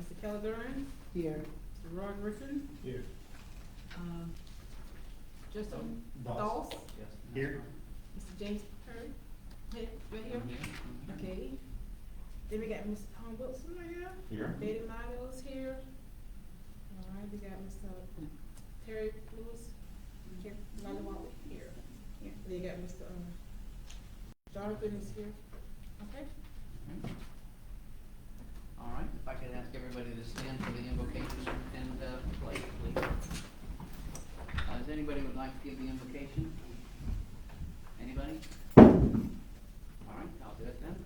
Mr. Kelly Durant, Here. Mr. Roy Griffin, Here. Justin Doss. Doss, Yes. Here. Mr. James Perry, here, right here. Mhm. Okay. Then we got Mr. Tom Wilson right here. Here. Betty Lionel is here. All right, we got Mr. Terry Lewis, Lally here. Then you got Mr. Jonathan is here. Okay. All right, if I could ask everybody to stand for the invocation and pledge, please. Does anybody would like to give the invocation? Anybody? All right, I'll do it then.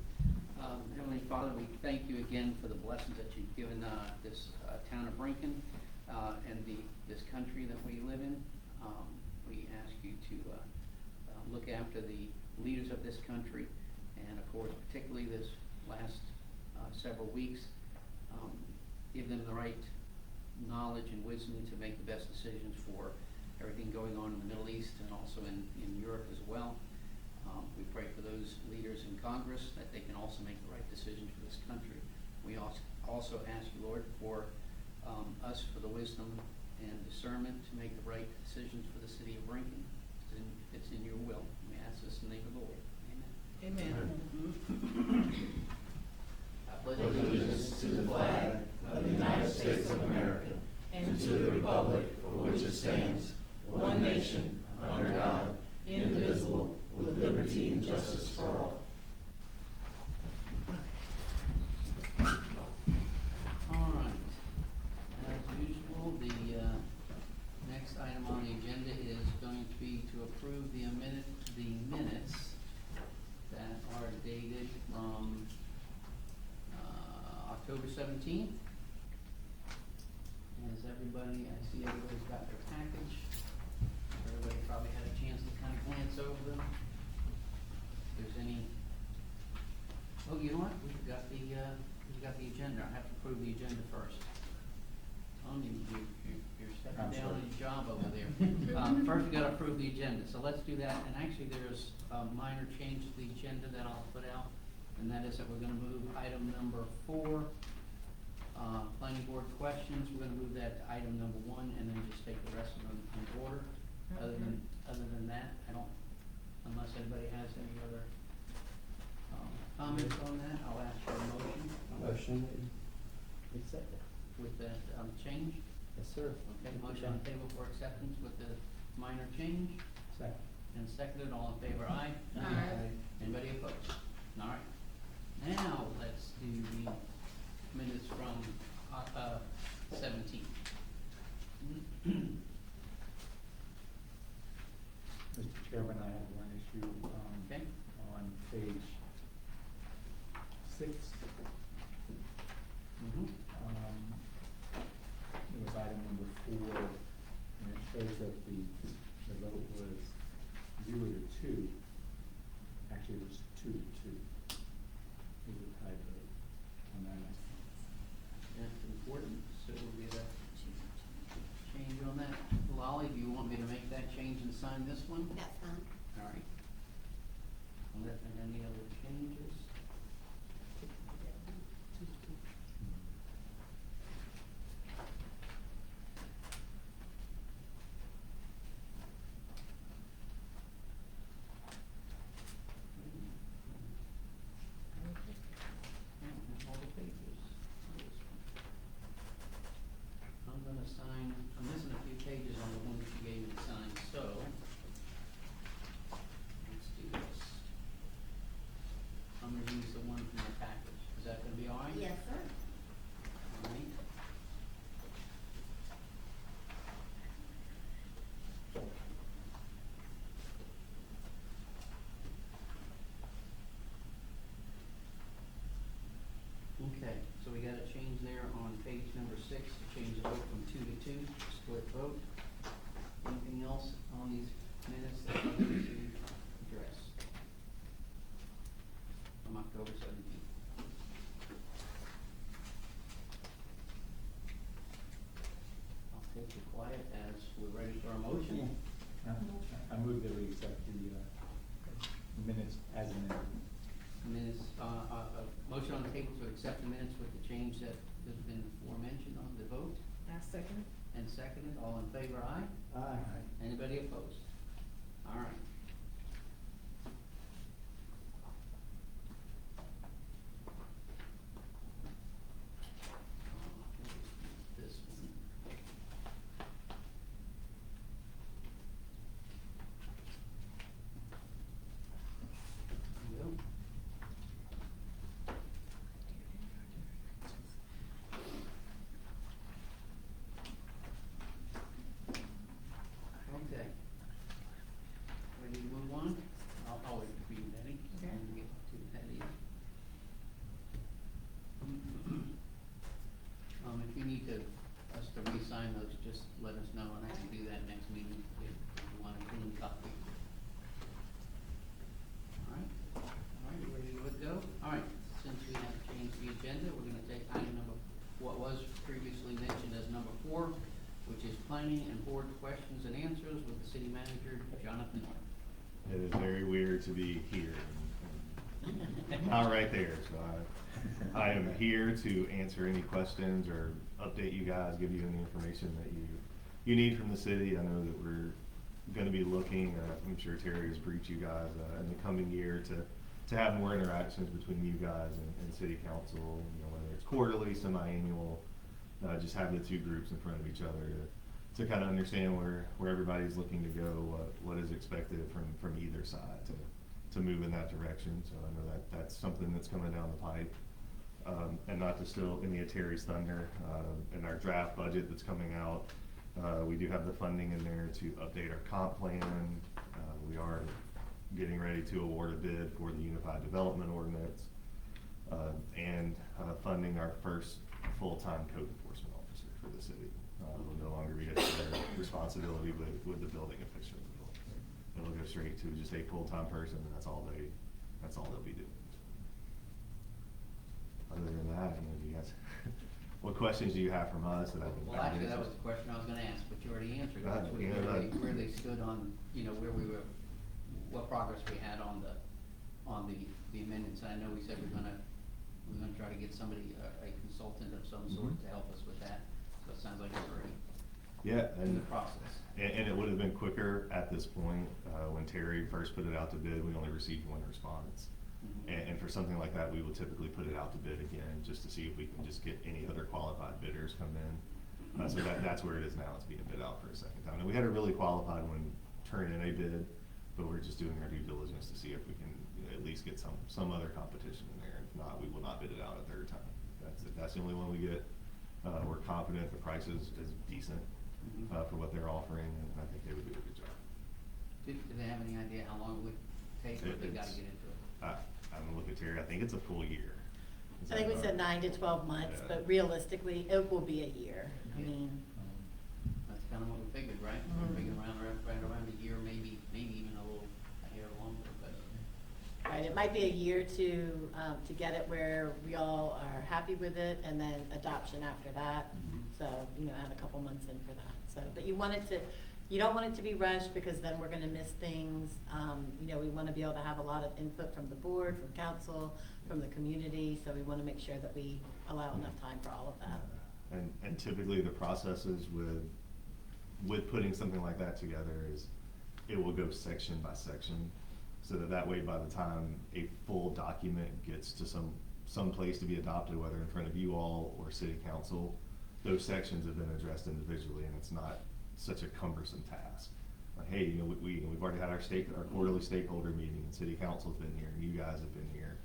Heavenly Father, we thank you again for the blessings that you've given this town of Brinken and this country that we live in. We ask you to look after the leaders of this country, and of course, particularly this last several weeks, give them the right knowledge and wisdom to make the best decisions for everything going on in the Middle East and also in Europe as well. We pray for those leaders in Congress that they can also make the right decisions for this country. We also ask you, Lord, for us for the wisdom and discernment to make the right decisions for the city of Brinken. It's in your will. We ask this in the name of the Lord. Amen. Amen. I pledge Allegiance to the flag of the United States of America and to the republic for which it stands, one nation, under God, indivisible, with liberty and justice for all. All right. As usual, the next item on the agenda is going to be to approve the minutes that are dated from October 17th. As everybody, I see everybody's got their package. Everybody probably had a chance to kind of glance over them. If there's any, oh, you know what? We've got the agenda. I have to approve the agenda first. You're stepping I'm down sorry. on your job over there. First, we gotta approve the agenda, so let's do that. And actually, there's a minor change to the agenda that I'll put out, and that is that we're gonna move item number 4, planning board questions. We're gonna move that to item number 1, and then just take the rest of them in order. Other than that, I don't, unless anybody has any other comments on that, I'll ask for a motion. Motion. Accept it. With that change. Yes, sir. Okay, motion on the table for acceptance with the minor change, Second. and seconded, all in favor, aye? Aye. Anybody opposed? All right. Now, let's do the minutes from 17. Mr. Chairman, I have one issue, Okay. on page 6. Mm-hmm. It was item number 4, and it shows that the vote was 0 to 2. Actually, it was 2 to 2. It was a tie vote on that. That's important, so we'll get a change on that. Lolly, do you want me to make that change and sign this one? That's fine. All right. Unless there are any other changes? All the pages. I'm gonna sign, I'm missing a few pages on the one that you gave me to sign, so let's do this. I'm gonna use the one from the package. Is that gonna be all right? Yes, sir. All right. Okay, so we got a change there on page number 6, to change the vote from 2 to 2, split vote. Anything else on these minutes that we need to address? From October 17th. I'll take the quiet as we're ready for a motion. I move that we accept the minutes as amended. Minutes, motion on the table to accept the minutes with the change that has been aforementioned on the vote I second. and seconded. All in favor, aye? Aye. Anybody opposed? All right. This one. There we go. Okay. Ready to move on? I'll wait for you, Betty. Okay. And get to Patty. If you need us to re-sign those, just let us know and I can do that next meeting if you want a clean copy. All right, you ready to go? All right, since we have changed the agenda, we're gonna take item number, what was previously mentioned as number 4, which is planning and board questions and answers with the city manager, Jonathan North. It is very weird to be here. Not right there, so I am here to answer any questions or update you guys, give you any information that you need from the city. I know that we're gonna be looking, I'm sure Terry has briefed you guys, in the coming year to have more interactions between you guys and city council, you know, whether it's quarterly, semi-annual, just have the two groups in front of each other to kind of understand where everybody's looking to go, what is expected from either side to move in that direction. So I know that's something that's coming down the pipe. And not to steal any of Terry's thunder, in our draft budget that's coming out, we do have the funding in there to update our comp plan. We are getting ready to award a bid for the Unified Development Ordinance, and funding our first full-time code enforcement officer for the city. Will no longer be a shared responsibility with the building official. It'll go straight to just a full-time person, and that's all they'll be doing. Other than that, do you guys, what questions do you have from us that I can? Well, actually, that was the question I was gonna ask, but you already answered. Go ahead. That's where they stood on, you know, where we were, what progress we had on the amendments. I know we said we're gonna try to get somebody, a consultant of some sort to help us with that. So it sounds like it's already in the process. And it would have been quicker at this point. When Terry first put it out to bid, we only received one response. And for something like that, we would typically put it out to bid again, just to see if we can just get any other qualified bidders come in. So that's where it is now, it's being bid out for a second time. And we had a really qualified one turn in a bid, but we're just doing our due diligence to see if we can, you know, at least get some other competition in there. If not, we will not bid it out a third time. That's the only one we get. We're confident the price is decent, for what they're offering, and I think they would do a good job. Do they have any idea how long it would take, or they gotta get into it? I'm gonna look at Terry, I think it's a full year. Is I think that we said right? 9 to 12 months, Yeah. but realistically, it will be a year. I Yeah. mean, That's kinda what we figured, right? We're figuring right around a year, maybe even a hair longer, but. right, it might be a year to get it where we all are happy with it, and then adoption after that. So, add a couple months in for that. So, but you don't want it to be rushed, because then we're gonna miss things. We wanna be able to have a lot of input from the board, from council, from the community, so we wanna make sure that we allow enough time for all of that. And typically the processes with putting something like that together is, it will go section by section, so that way by the time a full document gets to some place to be adopted, whether in front of you all or city council, those sections have been addressed individually, and it's not such a cumbersome task. Like, hey, we've already had our quarterly stakeholder meeting, and city council's been here, and you guys have been here.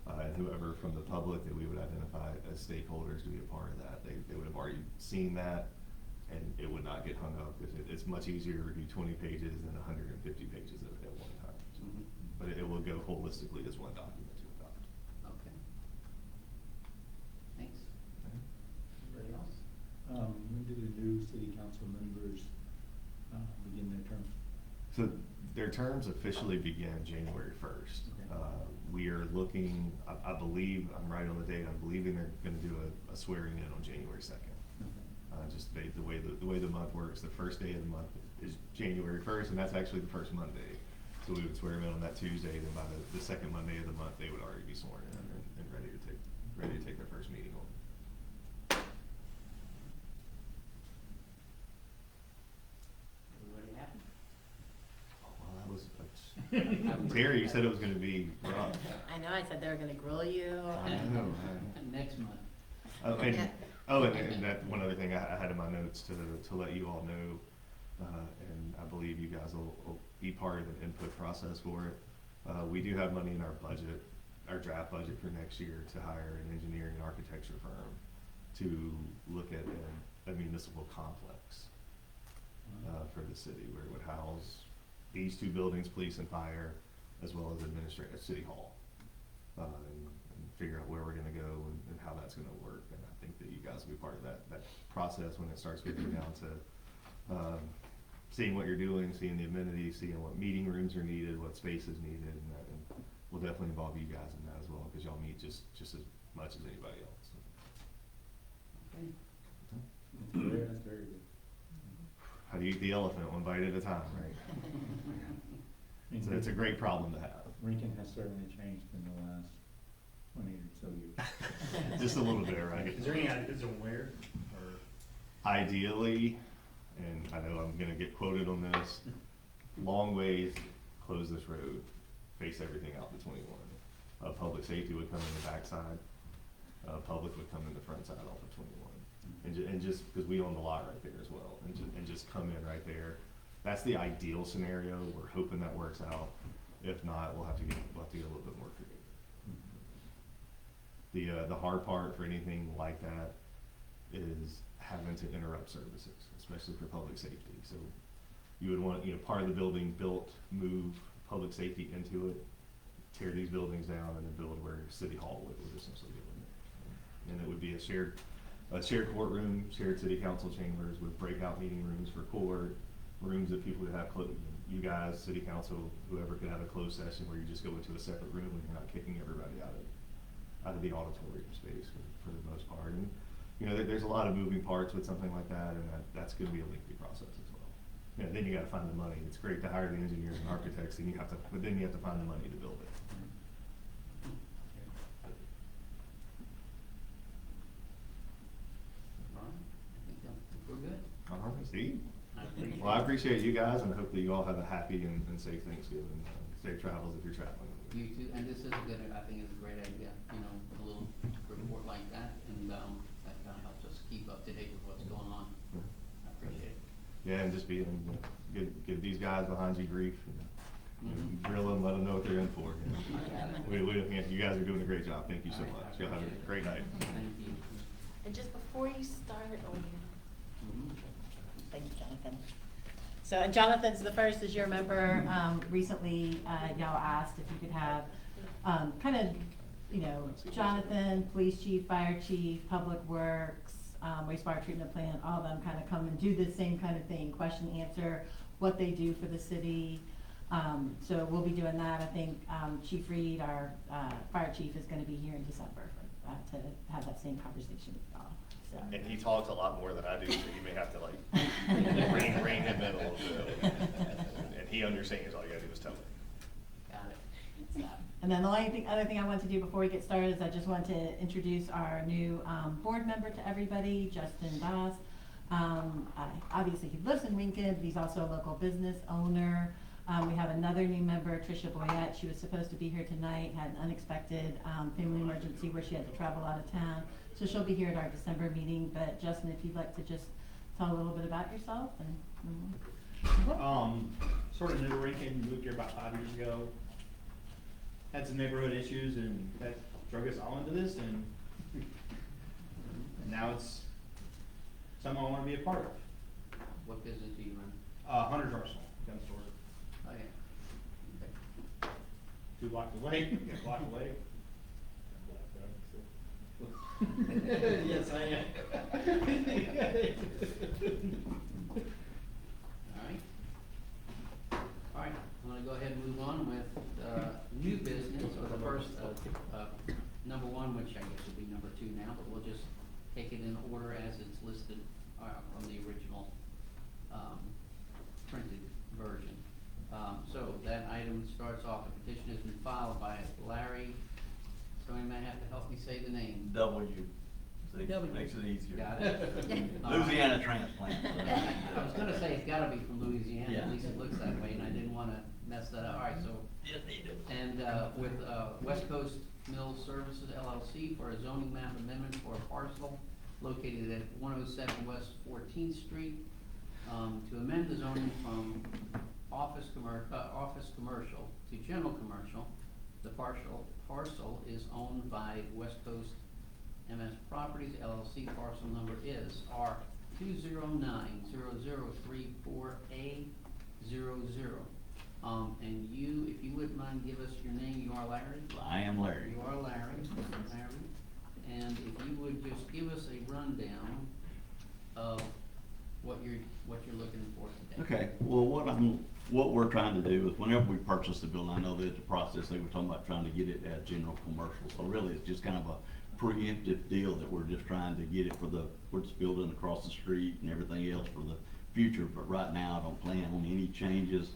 And whoever from the public that we would identify as stakeholders to be a part of that, they would have already seen that, and it would not get hung up, because it's much easier to review 20 pages than 150 pages at one time. Mhm. But it will go holistically as one document to adopt. Okay. Thanks. Anybody else? When do the new city council members, begin their term? So their terms officially begin January 1st. Okay. We are looking, I believe, I'm right on the date, I'm believing they're gonna do a swearing in on January 2nd. Okay. Just the way the month works, the first day of the month is January 1st, and that's actually the first Monday. So we would swear them in on that Tuesday, then by the second Monday of the month, they would already be sworn in and ready to take their first meeting on. Terry, you said it was gonna be rough. I know, I said they were gonna grill you. I know, Next month. and that, one other thing I had in my notes to let you all know, and I believe you guys will be part of the input process for it. We do have money in our budget, our draft budget for next year to hire an engineering and architecture firm to look at a municipal complex for the city, where it would house these two buildings, police and fire, as well as administrative, city hall. And figure out where we're gonna go and how that's gonna work. And I think that you guys will be part of that process when it starts getting down to, seeing what you're doing, seeing the amenities, seeing what meeting rooms are needed, what space is needed, and we'll definitely involve you guys in that as well, because y'all meet just as much as anybody else. That's very good. How do you eat the elephant, one bite at a time, right? So it's a great problem to have. Lincoln has certainly changed in the last 20 or so years. Just a little bit, right? Is there any ideas on where, or? Ideally, and I know I'm gonna get quoted on this, long ways, close this road, face everything out to 21. Public safety would come in the backside, public would come in the front side off of 21. And just, because we own the lot right there as well, and just come in right there. That's the ideal scenario. We're hoping that works out. If not, we'll have to get a little bit more creative. The hard part for anything like that is having to interrupt services, especially for public safety. So you would want, part of the building built, move public safety into it, tear these buildings down, and then build where City Hall would essentially go in there. And it would be a shared courtroom, shared city council chambers with breakout meeting rooms for court, rooms that people would have, you guys, city council, whoever could have a closed session where you just go into a separate room and you're not kicking everybody out of the auditorium space for the most part. And, there's a lot of moving parts with something like that, and that's gonna be a lengthy process as well. Then you gotta find the money. It's great to hire the engineers and architects, but then you have to find the money to build it. All right, I think we're good. All right, Steve? I appreciate Well, I appreciate you guys, and I hope that you all have a happy and safe Thanksgiving, safe travels if you're traveling. You too, and this is a good, I think it's a great idea, a little report like that, and, that kind of helps us keep up to date with what's going on. I appreciate it. Yeah, and just being, give these guys behind you grief, Mhm. drill them, let them know what they're in for. I got it. You guys are doing a great job. Thank you so All right, much. I Y'all have a appreciate it. great night. Thank you. And just before you start, Mhm. thank you, Jonathan. So Jonathan's the first, as you remember, recently, y'all asked if you could have, Jonathan, police chief, fire chief, public works, wastewater treatment plant, all of them kind of come and do the same kind of thing, question, answer, what they do for the city. So we'll be doing that. I think, Chief Reed, our, fire chief, is gonna be here in December, to have that same conversation with y'all, so. And he talks a lot more than I do, so you may have to rein him in a little bit. And he understands, all you gotta do is tell him. Got it. So, and then the other thing I want to do before we get started is I just want to introduce our new board member to everybody, Justin Doss. Obviously, he lives in Lincoln, but he's also a local business owner. We have another new member, Tricia Boyette. She was supposed to be here tonight, had an unexpected family emergency where she had to travel out of town. So she'll be here at our December meeting. But Justin, if you'd like to just tell a little bit about yourself and. Sort of new to Lincoln, moved here about 5 years ago. Had some neighborhood issues, and that drug us all into this, and now it's something I want to be a part of. What business do you run? Hunter's Arsenal, gun store, Oh, yeah. Okay. 2 blocks away, get a block away. Yes, I am. All right, I'm gonna go ahead and move on with, new business, or the first, number one, which I guess would be number 2 now, but we'll just take it in order as it's listed, from the original, printed version. So that item starts off, a petition has been filed by Larry, somebody might have to help me say the name. W, Z. UW. Makes it easier. Got it. Louisiana transplant. I was gonna say, it's gotta be from Louisiana, Yeah. at least it looks that way, and I didn't wanna mess that up. All right, so, and, with, West Coast Mill Services LLC for a zoning map amendment for a parcel located at 107 West 14th Street, to amend the zoning from office commercial to general commercial. The parcel is owned by West Coast MS Properties LLC. Parcel number is R 2090034A00. And you, if you wouldn't mind, give us your name. You are Larry? I am Larry. You are Larry. And if you would just give us a rundown of what you're looking for today. Okay, well, what we're trying to do is whenever we purchase the building, I know that the process, they were talking about trying to get it as general commercial. So really, it's just kind of a preemptive deal that we're just trying to get it for this building across the street and everything else for the future. But right now, I don't plan on any changes.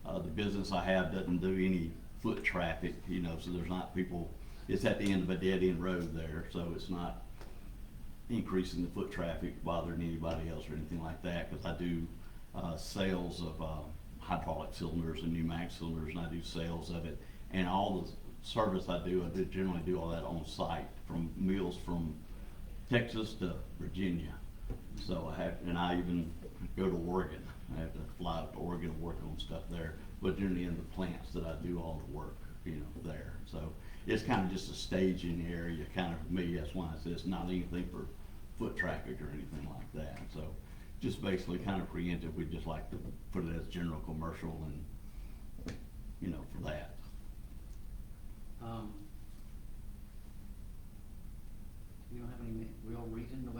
The business I have doesn't do any foot traffic, you know, so there's not people, it's at the end of a dead end road there, so it's not increasing the foot traffic, bothering anybody else or anything like that, because I do sales of hydraulic cylinders and pneumatic cylinders, and I do sales of it. And all the service I do generally do all that on site, from meals from Texas to Virginia. So I even go to Oregon. I have to fly out to Oregon and work on stuff there, but generally in the plants that I do all the work, you know, there. So it's kind of just a staging area, kind of for me. That's why I say it's not anything for foot traffic or anything like that. So just basically kind of preemptive. We'd just like to put it as general commercial and, you know, for that. You don't have any real reason to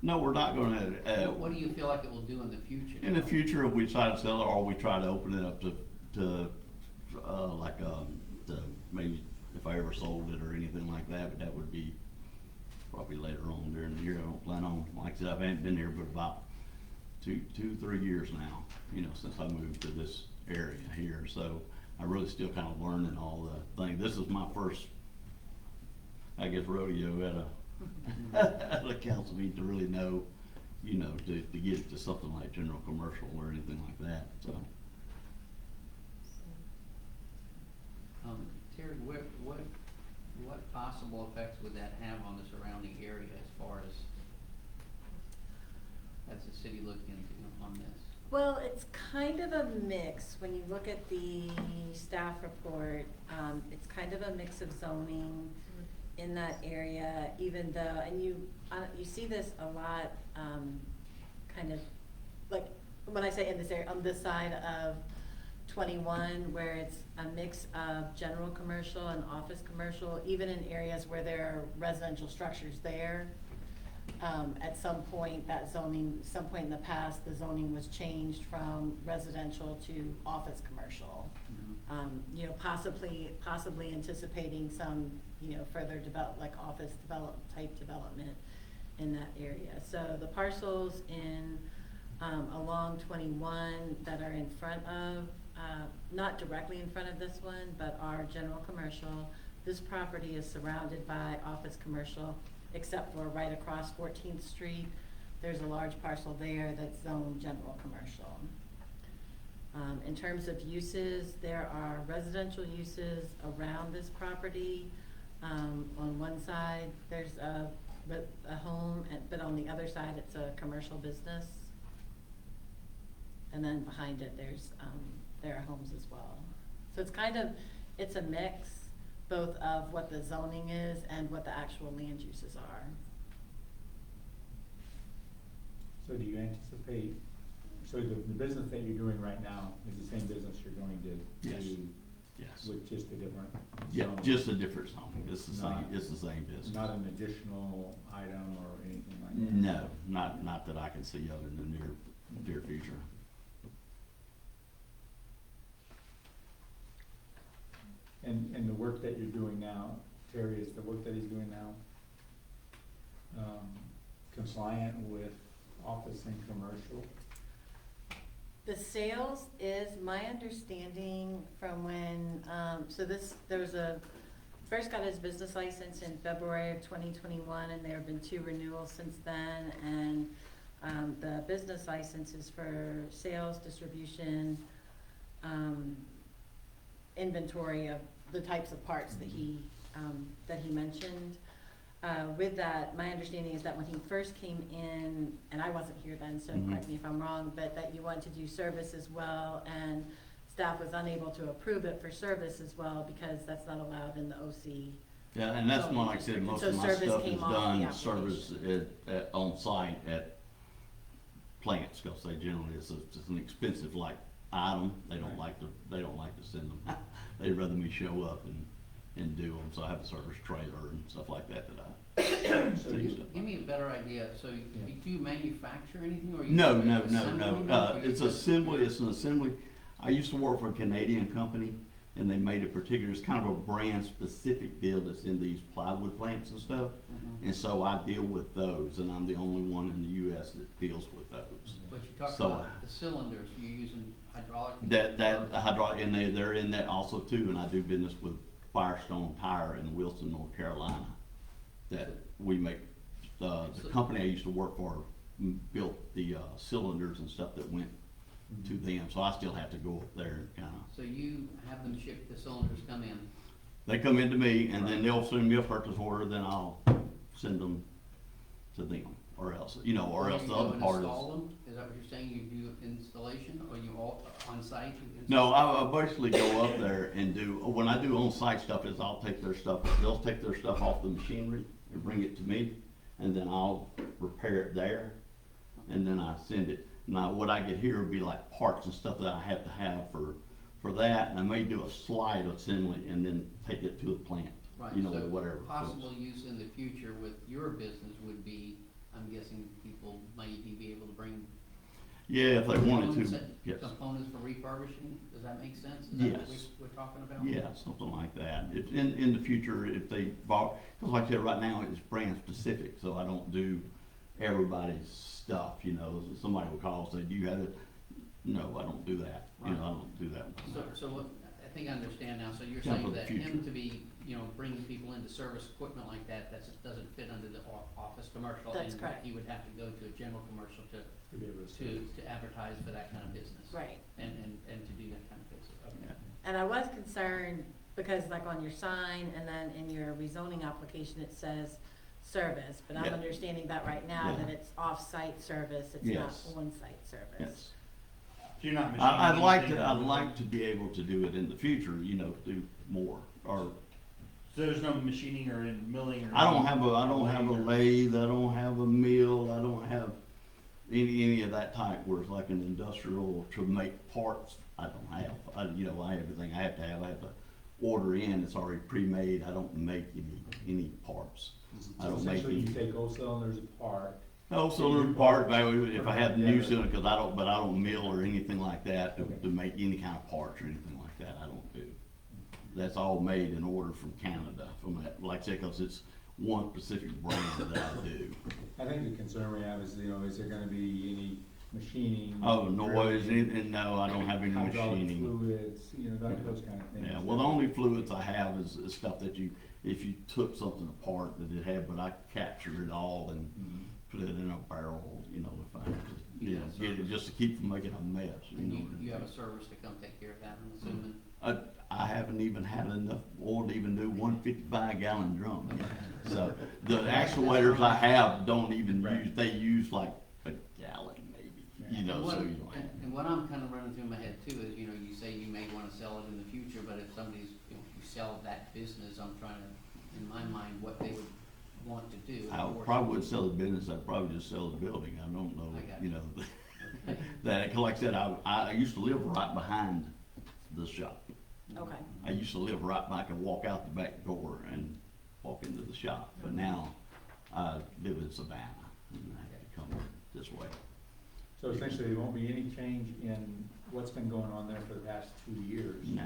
No, we're not gonna, what do you feel like it will do in the future? in the future, if we decide to sell it, or we try to open it up to maybe if I ever sold it or anything like that, but that would be probably later on during the year. I don't plan on, like I said, I haven't been here but about 3 years now, you know, since I moved to this area here. So I'm really still kind of learning all the things. This is my first, I guess, rodeo at a council meeting to really know, you know, to get it to something like general commercial or anything like that, so. Terry, what possible effects would that have on the surrounding area as far as the city looking on this? Well, it's kind of a mix. When you look at the staff report, it's kind of a mix of zoning in that area, even though, and you see this a lot, kind of, like, when I say in this area, on this side of 21, where it's a mix of general commercial and office commercial, even in areas where there are residential structures there. At some point in the past, the zoning was changed from residential to office commercial. You know, possibly anticipating some, you know, further office type development in that area. So the parcels in, along 21 that are in front of, not directly in front of this one, but are general commercial. This property is surrounded by office commercial, except for right across 14th Street. There's a large parcel there that's zoned general commercial. In terms of uses, there are residential uses around this property. On one side, there's a home, but on the other side, it's a commercial business. And then behind it, there are homes as well. So it's a mix, both of what the zoning is and what the actual land uses are. So do you anticipate, so the business that you're doing right now is the same business you're going to Yes. do? Yes. With just a different Yeah, zone? just a different zoning. It's the Not- same business. Not an additional item or anything like that? No, not that I can see of in the near future. And the work that you're doing now, Terry, is the work that he's doing now compliant with office and commercial? The sales is, my understanding from when, there was a first got his business license in February of 2021, and there have been 2 renewals since then. And the business license is for sales, distribution, inventory of the types of parts that he mentioned. With that, my understanding is that when he first came in, and I wasn't here then, so correct me if I'm wrong, but that you wanted to do service as well, and staff was unable to approve it for service as well because that's not allowed in the OC. Yeah, and that's when, like I said, most So of my service stuff is came off the done, application. service on site at plants, cause they generally, it's an expensive like item, they don't like to send them. They'd rather me show up and do them, so I have a service trailer and stuff like that I So do you- stuff. Give me a better idea, so do you manufacture anything, or you? No, assembling, or you it's just- an assembly. I used to work for a Canadian company, and they made a particular, it's kind of a brand specific deal that's in these plywood plants and stuff. Mhm. And so I deal with those, and I'm the only one in the US that deals with those. But you talked So- about the cylinders, you're using hydraulic? That hydraulic, and they're in that also too, and I do business with Firestone Tire in Wilson, North Carolina. That we make, the company I used to work for built the cylinders and stuff that went to them, so I still have to go up there and kinda. So you have them ship, the cylinders come in? They come into me, and then they'll send me a purchase order, then I'll send them to them, or else, or else you the go other and part install is. them? Is that what you're saying, you do installation, or you all on site? you No, install? I basically go up there and when I do on-site stuff, is I'll take their stuff, they'll take their stuff off the machinery and bring it to me, and then I'll repair it there, and then I send it. Now, what I get here would be like parts and stuff that I have to have for that, and I may do a slide assembly and then take it to a plant, Right, or so whatever. possible use in the future with your business would be, I'm guessing people might be able to bring. Yeah, if they wanted components to, that- yes. Components for refurbishing, does that make sense? Is that what Yes. we're talking about? Yeah, something like that. If, in the future, if they bought, cause like I said, right now it's brand specific, so I don't do everybody's stuff, somebody will call and say, do you have it? No, I don't do that, I don't do that. So what, I think I understand now, so you're Yeah, for saying the that future. him to be, bringing people into service equipment like that, doesn't fit under the office commercial? That's and correct. He would have to go to a general commercial To be able to. to advertise for that kind of business? Right. And to do that kind of business, okay. And I was concerned because like on your sign and then in your rezoning application, it says service, but I'm Yeah. understanding that right now Yeah. that it's off-site service, it's not Yes. on-site service. Yes. So you're not machining I'd like anything to, or I'd moving? like to be able to do it in the future, do more, or, So there's no machining or in milling or? I don't have a lathe, I don't have a mill, I don't have any of that type where it's like an industrial to make parts, I don't have. I have everything I have to order in, it's already pre-made, I don't make any parts. I So don't make essentially you any. take old cylinders apart. No, cylinder part, if I have new cylinder, cause I don't mill or anything like that Okay. to make any kind of parts or anything like that, I don't do. That's all made and ordered from Canada, like I said, cause it's one specific brand that I do. I think the concern we have is, is there gonna be any machining? Oh, noise, drilling, anything, no, I don't have any hydraulic machining. fluids, those kind of things. Yeah, well, the only fluids I have is stuff that if you took something apart that it had, but I capture it all and Mhm. put it in a barrel, if I, Yeah, get it, just to keep from making a mess, And you have a service to come take care of that, I'm assuming? I haven't even had enough oil to even do 155-gallon drum yet. So the actuators I have don't even use, they use like a gallon maybe, And what- so And what I'm kind of running through my head too is, you say you may want to sell it in the future, but if somebody's, if you sell that business, I'm trying to, in my mind, what they would want to do. I probably wouldn't sell the business, I'd probably just sell the building, I don't know, I got you. Okay. that, 'cause like I said, I used to live right behind the shop. Okay. I used to live right, I could walk out the back door and walk into the shop, but now I live in Savannah, and I have to come this way. So essentially, there won't be any change in what's been going on there for the past 2 years. No,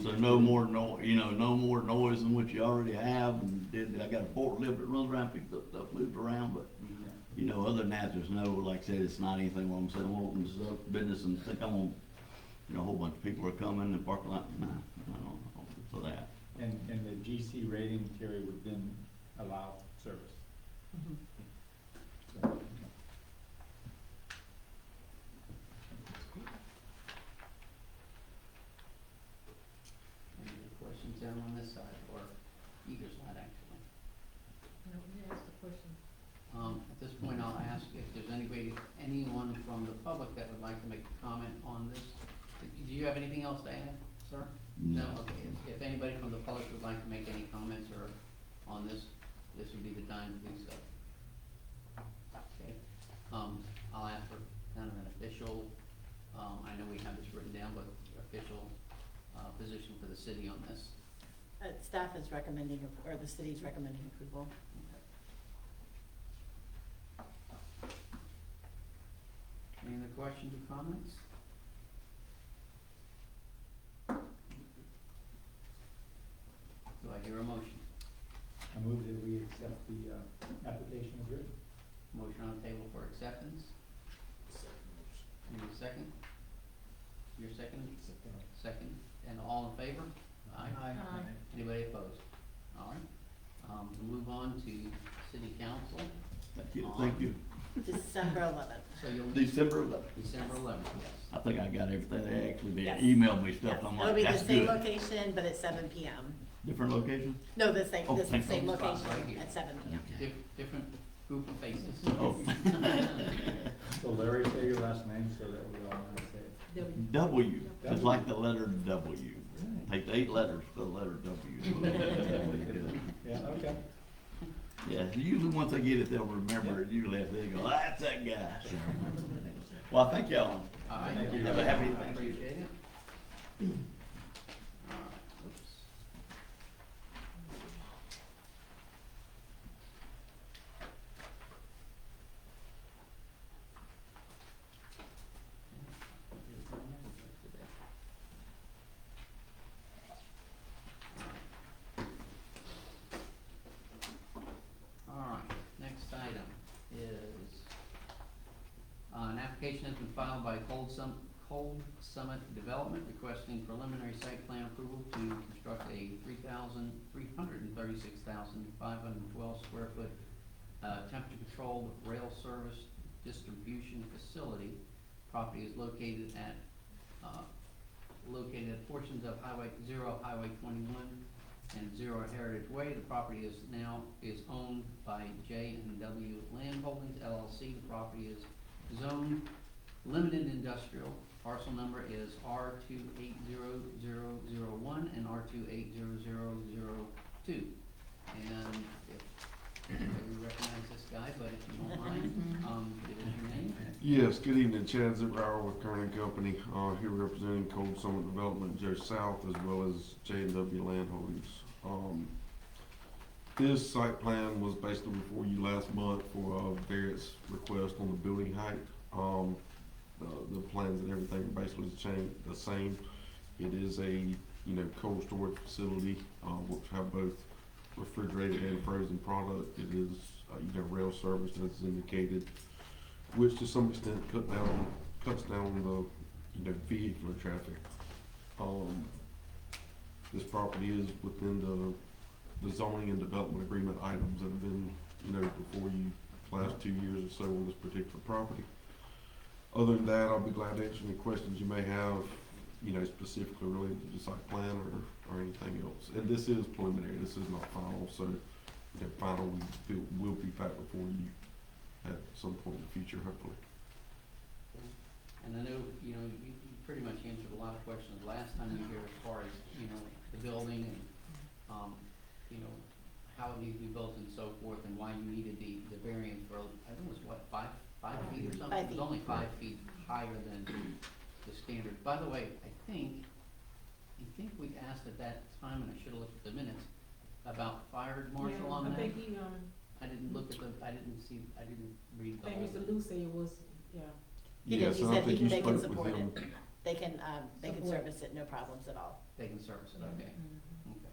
so no more no more noise than what you already have, and I got a forklift that runs around, picks up stuff, moves around, but other than that, there's no, like I said, it's not anything where I'm saying, I'm opening this up business and think I'm on, a whole bunch of people are coming and parking lot, no, for that. And the GC rating, Terry, would then allow service. Mhm. So, Any other questions down on this side, or either side, actually? No, you asked the question. At this point, I'll ask if there's anyone from the public that would like to make a comment on this. Do you have anything else to add, sir? No. Okay, if anybody from the public would like to make any comments or on this, this would be the time to do so. Okay, I'll ask for kind of an official, I know we have this written down, but official, position for the city on this. Staff is recommending, or the city's recommending approval. Any other questions or comments? Do I hear a motion? I move that we accept the, application as written. Motion on the table for acceptance. Need a second? Your second? Second. And all in favor? Aye. Aye. Anybody opposed? All right. We'll move on to city council. Thank you. December 11th. So you'll, December 11th. December 11th, yes. I think I got everything. They actually Yes. emailed me stuff. Yes. I'm It'll like, be the that's same good. location, but at 7 PM. Different location? No, the same, Oh, this is the thank same you. location Right here. at 7 PM. Different group of faces. Oh. So Larry, say your last name so that we all know how to say it. W, just like the letter W. Take the 8 letters, the letter W. Yeah, okay. Yeah, usually once they get it, they'll remember it. Usually after they go, that's that guy. Well, thank y'all. All right. Thank you. Have a happy I Thanksgiving. appreciate it. All right, oops. All right, next item is, an application has been filed by Cold Summit Development requesting preliminary site plan approval to construct a 336,512 square foot, temperature controlled rail service distribution facility. Property is located at portions of Highway 21 and 0 Heritage Way. The property is owned by J&W Land Holdings LLC. The property is zoned limited industrial. Parcel number is R280001 and R280002. And if you recognize this guy, but if you don't mind, give us your name. Yes, good evening, Chad Zitrower with Kern & Company, here representing Cold Summit Development, Joe South, as well as J&W Land Holdings. This site plan was basically before you last month for various requests on the building height. The plans and everything are basically the same. It is a, cold storage facility, which have both refrigerated and frozen product. It is, rail service as indicated, which to some extent cuts down the, vehicular traffic. This property is within the zoning and development agreement items that have been, before you last 2 years or so on this particular property. Other than that, I'll be glad to answer any questions you may have, specifically related to the site plan or anything else. And this is preliminary, this is not final, so, final will be back before you at some point in the future, hopefully. And I know, you pretty much answered a lot of questions last time you were here as far as, the building and, how it needs to be built and so forth, and why you needed the variance for, I think it was what, five feet or something? 5 It was only 5 feet higher than the standard. By the way, I think we asked at that time, and I should have looked at the minutes, about fire marshal on that. I think he, I didn't look at I didn't read I the think whole. Mr. Lou said it was, yeah. He did, Yes, he and I said think you they can spoke with support him. it. They can Support. service it, no problems at all. They can service it, okay, Mhm. okay.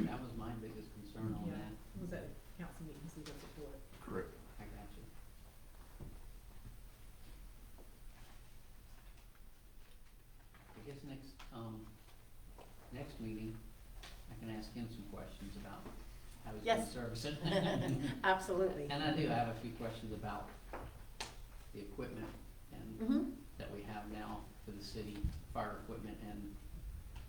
That was my biggest concern on Yeah, that. it was at council meeting, so he got support. Correct. I got you. I guess next meeting, Ferguson. Absolutely. And I do have a few questions about the equipment and Mhm. that we have now for the city, fire equipment and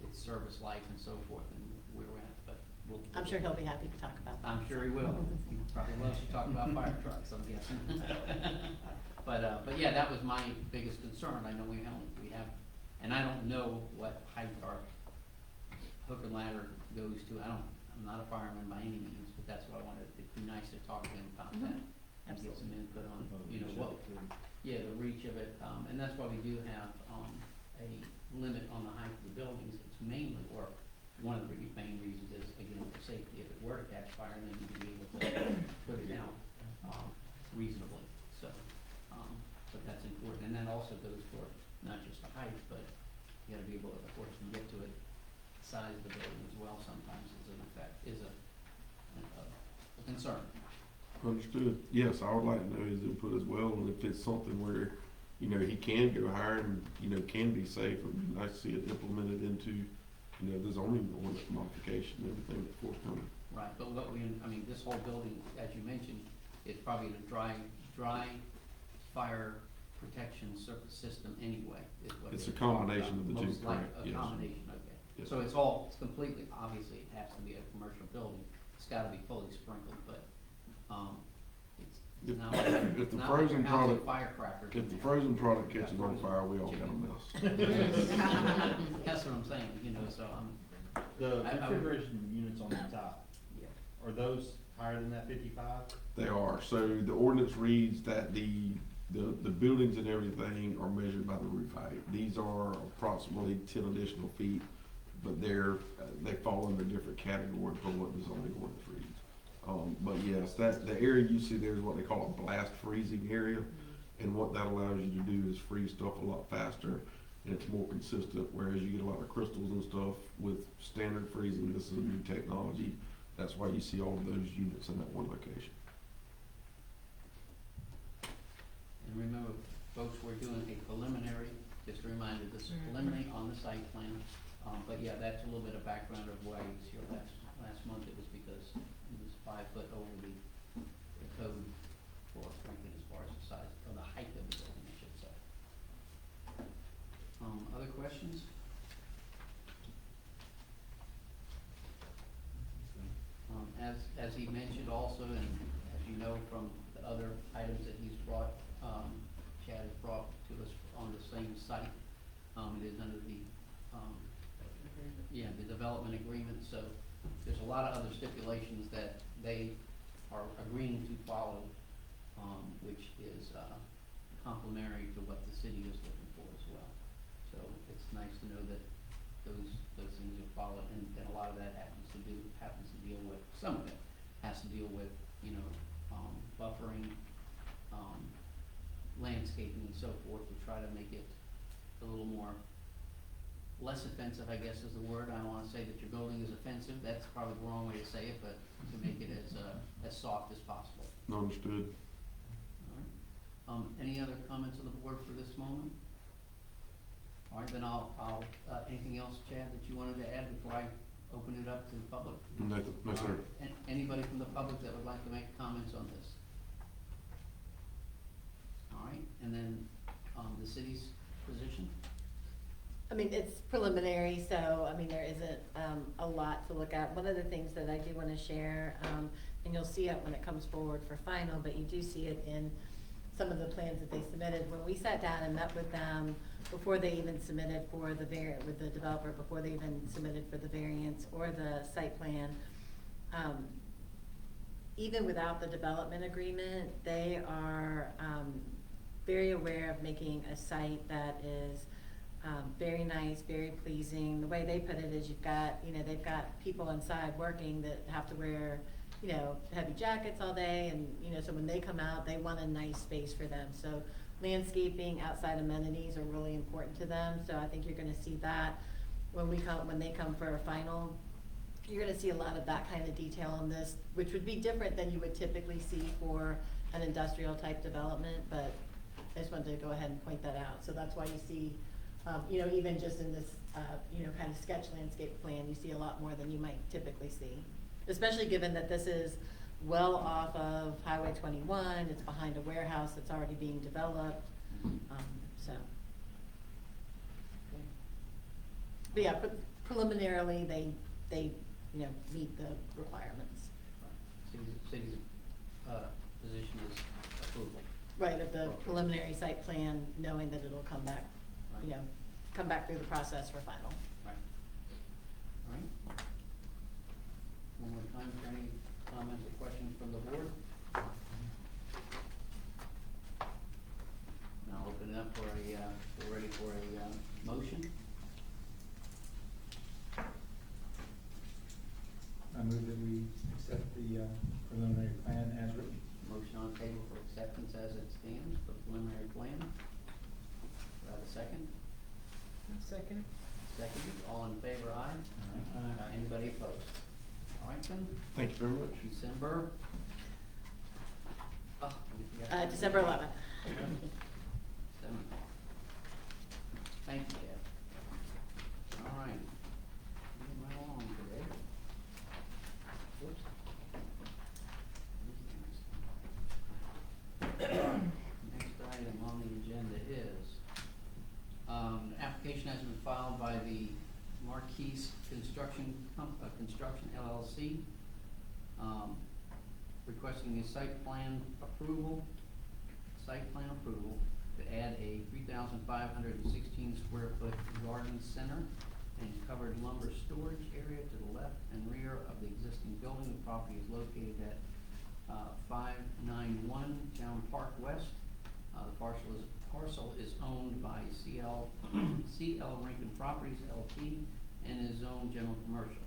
its service life and so forth, and where we're at, but we'll. I'm sure he'll be happy to talk about that. I'm sure he will. He probably loves to talk about fire trucks, I'm guessing. But yeah, that was my biggest concern. I know we have, and I don't know what height our hook and ladder goes to. I'm not a fireman by any means, but that's what I wanted. It'd be nice to talk to him about that and get some input on, you know, what, yeah, the reach of it. And that's why we do have, a limit on the height of the buildings. It's mainly, or one of the main reasons is, again, for safety. If it were to catch fire, then you'd be able to put it down, reasonably. So, but that's important. And that also goes for not just the height, but you gotta be able to, of course, to get to it. Size of the building as well sometimes is a concern. Understood. Yes, I would like to know his input as well, and if it's something where, you know, he can go higher and, you know, can be safe, it would be nice to see it implemented into, you know, the zoning ordinance modification and everything that's forthcoming. Right, but what this whole building, as you mentioned, is probably the dry fire protection system anyway, is what It's they a talk combination about. of the two, Most like correct, a yes. combination, okay. Yes. So it's completely, obviously, it has to be a commercial building. It's gotta be fully sprinkled, but, If- it's not like, if the not frozen like you're housing product- firecrackers. If the frozen product catches on fire, we all got a mess. That's what I'm saying, you know, so The I would- refrigeration units on the top, yeah. are those higher than that 55? They are, so the ordinance reads that the buildings and everything are measured by the roof height. These are approximately 10 additional feet, but they fall under different categories from what the zoning ordinance reads. But yes, the area you see there is what they call a blast freezing area, and what that allows you to do is freeze stuff a lot faster, and it's more consistent, whereas you get a lot of crystals and stuff with standard freezing. This is a new technology. That's why you see all of those units in that one location. And remember, folks, we're doing a preliminary, just a reminder, this is preliminary on the site plan. But yeah, that's a little bit of background of why you was here last month. It was because it was 5 foot over the code for, frankly, as far as the size, or the height of the building, I should say. Other questions? As he mentioned also, and as you know from the other items that he's brought, Chad has brought to us on the same site, it is under the, the development agreement, so there's a lot of other stipulations that they are agreeing to follow, which is, complementary to what the city is looking for as well. So it's nice to know that those things are followed, and a lot of that happens to deal with, some of it has to deal with, you know, buffering, landscaping and so forth, to try to make it a little more, less offensive, I guess is the word. I don't wanna say that your building is offensive, that's probably the wrong way to say it, but to make it as soft as possible. Understood. All right. Any other comments of the board for this moment? All right, then I'll, anything else, Chad, that you wanted to add before I open it up to the public? No, sir. Anybody from the public that would like to make comments on this? All right, and then, the city's position? I mean, it's preliminary, so, I mean, there isn't, a lot to look at. One of the things that I do wanna share, and you'll see it when it comes forward for final, but you do see it in some of the plans that they submitted. When we sat down and met with them before they even submitted for the with the developer, before they even submitted for the variance or the site plan, even without the development agreement, they are, very aware of making a site that is, very nice, very pleasing. The way they put it is they've got people inside working that have to wear, heavy jackets all day, and, so when they come out, they want a nice space for them. So landscaping, outside amenities are really important to them, so I think you're gonna see that when they come for a final. You're gonna see a lot of that kind of detail on this, which would be different than you would typically see for an industrial type development, but I just wanted to go ahead and point that out. So that's why you see, even just in this, kind of sketch landscape plan, you see a lot more than you might typically see. Especially given that this is well off of Highway 21, it's behind a warehouse that's already being developed, so. But yeah, preliminarily, they, meet the requirements. City's position is approval. Right, of the preliminary site plan, knowing that it'll come back, come back through the process for final. Right. All right. One more time for any comments or questions from the board? Now open it up for we're ready for a motion. I move that we accept the preliminary plan as written. Motion on the table for acceptance as it stands for preliminary plan. Do I have a second? Second. Seconded, all in favor, aye? Anybody opposed? All right then, Thank you very much. December. Oh, we forgot. December 11th. Thank you, Deb. All right. Moving right along today. Whoops. Next item on the agenda is, application has been filed by the Marquise Construction LLC, requesting a site plan approval to add a 3,516 square foot garden center and covered lumber storage area to the left and rear of the existing building. The property is located at 591 Town Park West. The parcel is owned by CL Rankin Properties LP and is zoned general commercial.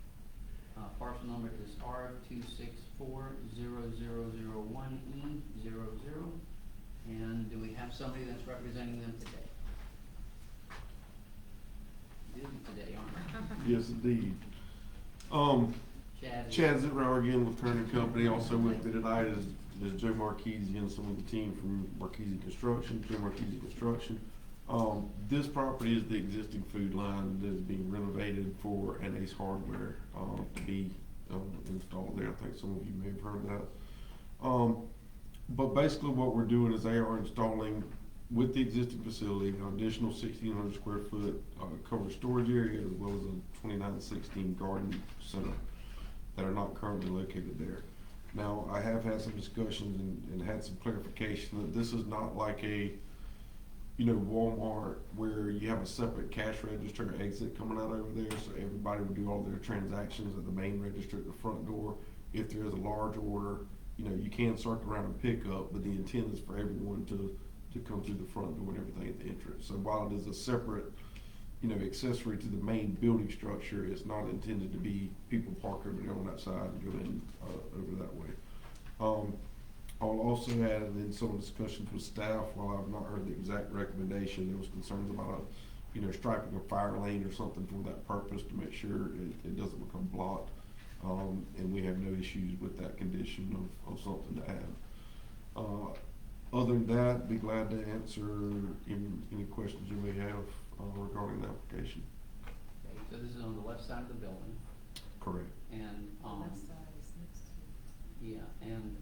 Parcel number is R2640001E00. And do we have somebody that's representing them today? Busy today, aren't we? Yes, indeed. Chad. Chad Zittrower again with Kern & Company. Also with me tonight is Joe Marquise and some of the team from Marquise Construction, Joe Marquise Construction. This property is the existing food line that is being renovated for an Ace Hardware to be installed there. I think some of you may have heard of that. But basically what we're doing is they are installing with the existing facility an additional 1,600 square foot covered storage area as well as a 2916 garden center that are not currently located there. Now, I have had some discussions and had some clarification that this is not like a, Walmart where you have a separate cash register exit coming out over there, so everybody would do all their transactions at the main register at the front door. If there is a large order, you can circle around and pick up, but the intent is for everyone to come through the front door and everything at the entrance. So while it is a separate, accessory to the main building structure, it's not intended to be people park over there on that side and go in over that way. I'll also add in some discussions with staff. While I've not heard the exact recommendation, there was concerns about striping a fire lane or something for that purpose to make sure it doesn't become blocked. And we have no issues with that condition of something to add. Other than that, be glad to answer any questions you may have regarding the application. Okay, so this is on the left side of the building, Correct. and, Left side is next to. yeah, and,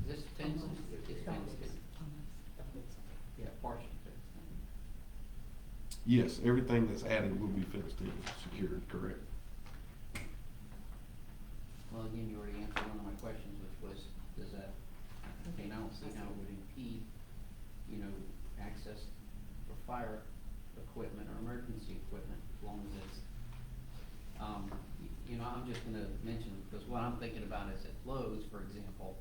is this fenced? It's fenced. Yeah, partially fenced. Yes, everything that's added will be fenced in, secured, correct. Well, again, you already answered one of my questions, which was, does that, I don't see how it would impede, access for fire equipment or emergency equipment, as long as it's, I'm just gonna mention, because what I'm thinking about is at Lowe's, for example,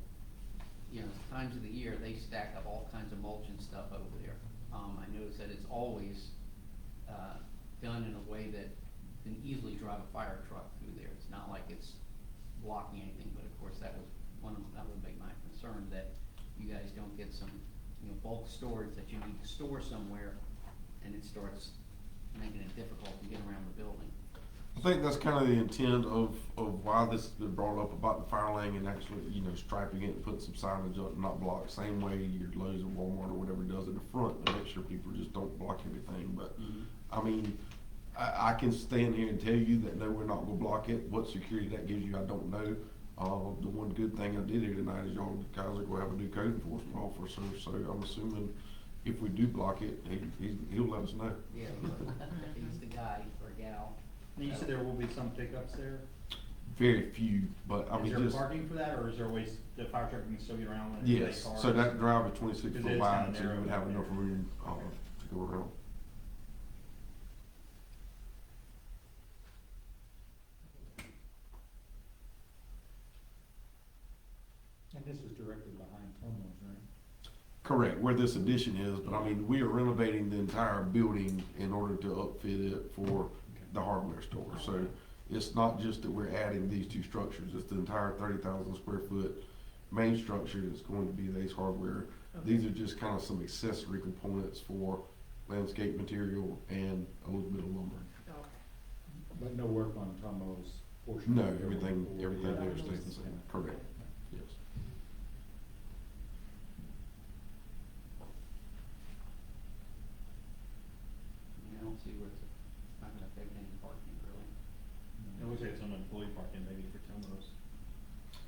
times of the year, they stack up all kinds of mulch and stuff over there. I notice that it's always, done in a way that can easily drive a fire truck through there. It's not like it's blocking anything, but of course, that would make my concern, that you guys don't get some, bulk storage that you need to store somewhere, and it starts making it difficult to get around the building. I think that's kind of the intent of why this has been brought up about the fire lane and actually, striping it and putting some signage up and not block, same way your Lowe's or Walmart or whatever does in the front to make sure people just don't block everything. But, I mean, I can stand here and tell you that no, we're not gonna block it. What security that gives you, I don't know. The one good thing I did here tonight is y'all guys are gonna have a new code enforcement officer, so I'm assuming if we do block it, he'll let us know. Yeah, he's the guy or gal. And you said there will be some pickups there? Very few, but I Is mean, there just, parking for that, or is there ways the fire truck can still get around? and yes, take cars? so that drive is 26 Because foot it's wide, kinda so you narrow would have back enough there. room, to go around. And this is directly behind Tomo's, right? Correct, where this addition is, but I mean, we are renovating the entire building in order to upfit it for the hardware store. So it's not just that we're adding these two structures, it's the entire 30,000 square foot main structure that's going to be the Ace Hardware. These are just kind of some accessory components for landscape material and a little bit of lumber. But no work on Tomo's portion? No, of the everything building? there stays the same, correct, yes. I don't see where it's not gonna affect any parking really. It looks like it's on employee parking maybe for Tomo's.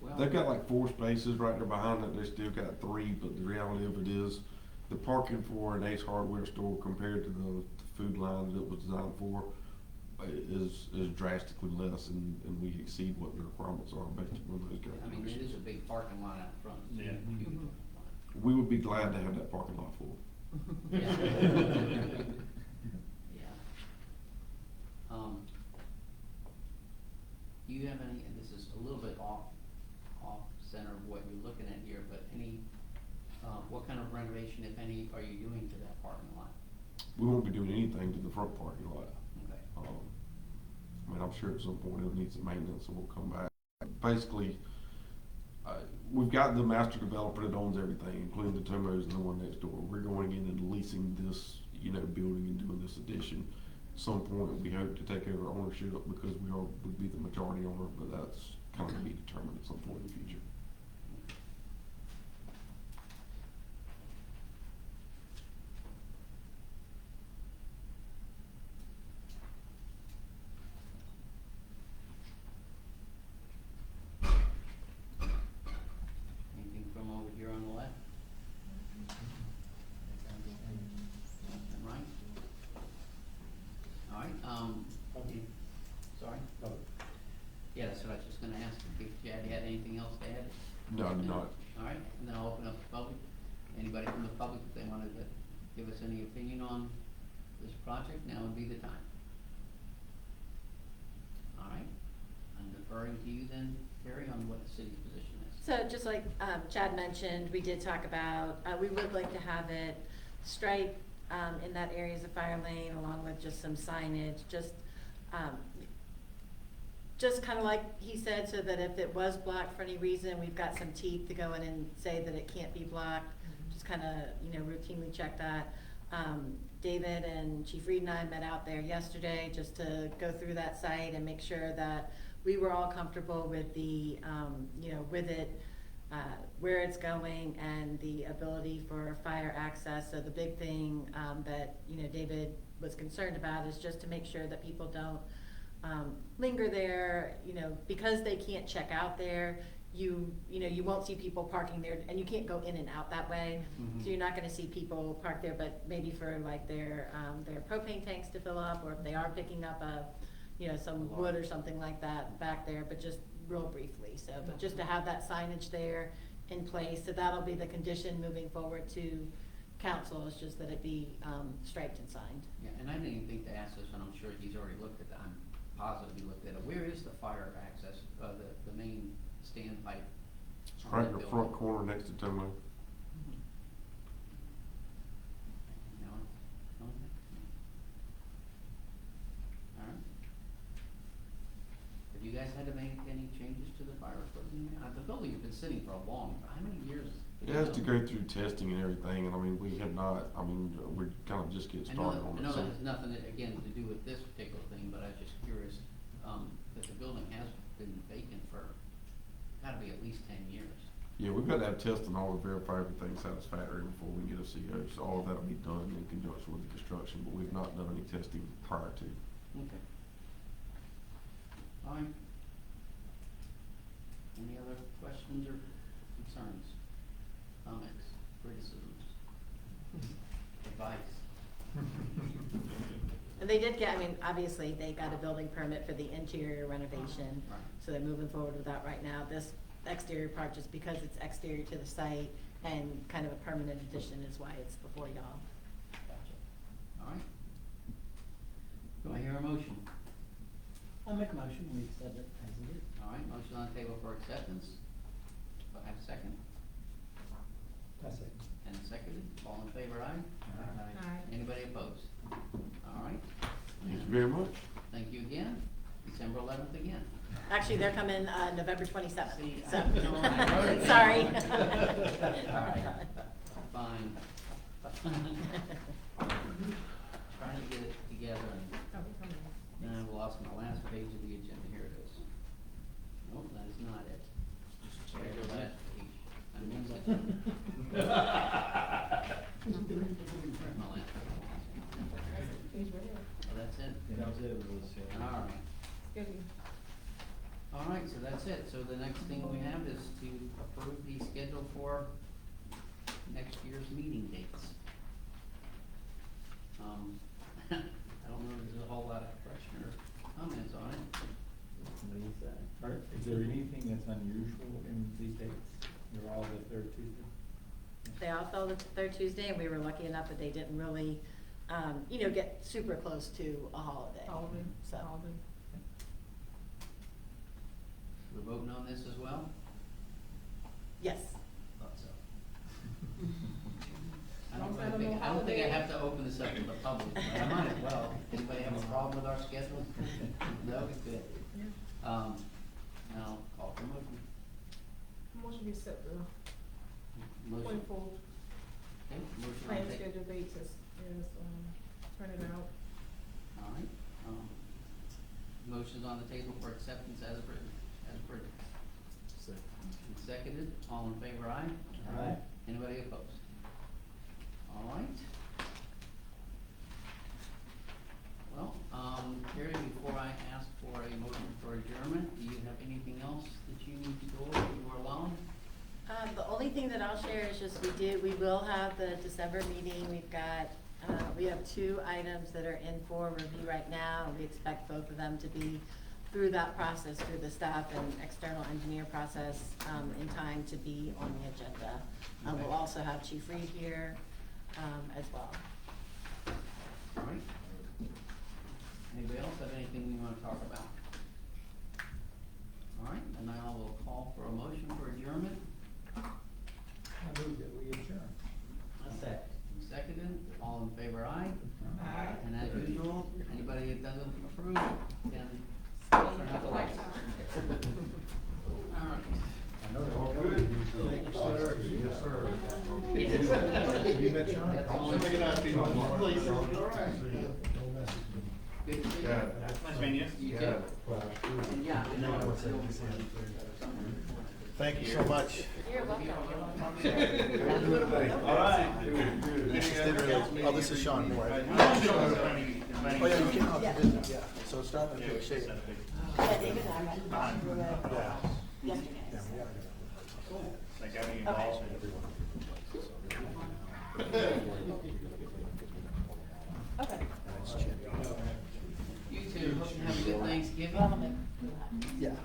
Well, They've got like 4 spaces right there behind it, they still got 3, but the reality of it is, the parking for an Ace Hardware store compared to the food line that it was designed for, is drastically less, and we exceed what the requirements are based on those I mean, it is a big parking lot out front. It's a Yeah. huge parking lot. We would be glad to have that parking lot full. Yeah. Yeah. Do you have any, and this is a little bit off center of what you're looking at here, but any, what kind of renovation, if any, are you doing to that parking lot? We won't be doing anything to the front parking lot. Okay. I mean, I'm sure at some point it'll need some maintenance and we'll come back. Basically, we've got the master developer that owns everything, including the Tomos and the one next door. We're going in and leasing this, building and doing this addition. At some point, we hope to take over ownership because would be the majority owner, but that's kind of to be determined at some point in the future. Anything from over here on the left? Nothing, right? All right, sorry? Oh, Yeah, that's what I was just gonna ask, if Chad had anything else to add? No, I do not. All right, and then I'll open up the public. Anybody from the public, if they wanted to give us any opinion on this project, now would be the time. All right, I'm deferring to you then, Terry, on what the city's position is. So just like Chad mentioned, we did talk about, we would like to have it striped in that area as a fire lane, along with just some signage, just kind of like he said, so that if it was blocked for any reason, we've got some teeth to go in and say that it can't be blocked. Just kind of, routinely check that. David and Chief Reed and I met out there yesterday just to go through that site and make sure that we were all comfortable with the, with it, where it's going and the ability for fire access. So the big thing that, David was concerned about is just to make sure that people don't linger there, because they can't check out there. You won't see people parking there, and you can't go in and out that way. Mhm. So you're not gonna see people park there, but maybe for like their propane tanks to fill up, or if they are picking up some wood or something like that back there, but just real briefly. So, but just to have that signage there in place, so that'll be the condition moving forward to council, is just that it be striped and signed. Yeah, and I didn't even think to ask this, and I'm sure he's already looked at that, I'm positive he looked at it. Where is the fire access, the main standpipe? It's on right that in the building? front corner next to Tomo. No? Okay. All right. Have you guys had to make any changes to the fire equipment? The building's been sitting for a long, how many years? It has to go through testing and everything, and I mean, we have not, we're kind of just getting started on I it. know so- that has nothing, again, to do with this particular thing, but I was just curious, that the building has been vacant for, gotta be at least 10 years. Yeah, we've got to have testing all to verify everything's satisfactory before we can get a CO, so all of that'll be done in conjunction with the construction, but we've not done any testing prior to. Okay. All right. Any other questions or concerns, comments, criticisms, advice? And they did get, I mean, obviously, they got a building permit for the interior renovation, Right. so they're moving forward with that right now. This exterior part, just because it's exterior to the site and kind of a permanent addition is why it's before y'all. Gotcha. All right. Do I hear a motion? I'll make a motion, we accept it as it is. All right, motion on the table for acceptance. Do I have a second? I say. And seconded, all in favor, aye? Aye. Anybody opposed? All right. Thank you very much. Thank you again, December 11th again. Actually, they're coming, November 27th, See, so. I know, I wrote it down. Sorry. All right, fine. Trying to get it together and Oh, we come in. then I've lost my last page of the agenda. Here it is. Nope, that is not it. There's the last page. I missed it. My last page. He's right here. Oh, that's it? That was it, All right. Good. All right, so that's it. So the next thing we have is to approve the schedule for next year's meeting dates. I don't know if there's a whole lot of question or comments on it. Is there anything that's unusual in these dates? They're all the third Tuesday? They all fell the third Tuesday, and we were lucky enough that they didn't really, get super close to a holiday. Holiday. So. Holiday. We're voting on this as well? Yes. Thought so. I don't think I have to open this up to the public, but I might as well. Anybody have a problem with our schedule? No, good. Yeah. Now, call for motion. Motion be set the Motion. 24th. Okay, motion on Plan the schedule dates is, printed out. All right, motion's on the table for acceptance as written, as written. Seconded, all in favor, aye? Aye. Anybody opposed? All right. Well, Carrie, before I ask for a motion for adjournment, do you have anything else that you need to go over, you are alone? The only thing that I'll share is just we will have the December meeting. We've got, we have 2 items that are in for review right now, and we expect both of them to be through that process, through the staff and external engineer process, in time to be on the agenda. We'll also have Chief Reed here, as well. All right. Anybody else have anything we want to talk about? All right, and now we'll call for a motion for adjournment. I move that we adjourn. Seconded, all in favor, aye? Aye. And as usual, anybody that doesn't approve, can turn out the lights. All right. I know they're all good. Thank you, sir. Yes, sir. You bet, John. That's all. Good to see you. Nice meeting you. You too. And yeah, we know. Thank you so much. You're welcome. All right. Oh, this is Sean Moore. Oh, yeah, you can, yeah, so it's not a shake. Yeah, David and I went through it yesterday. Like having involved in everyone. Okay. You too, hope you have a good Thanksgiving. Well, I'll make- Yeah,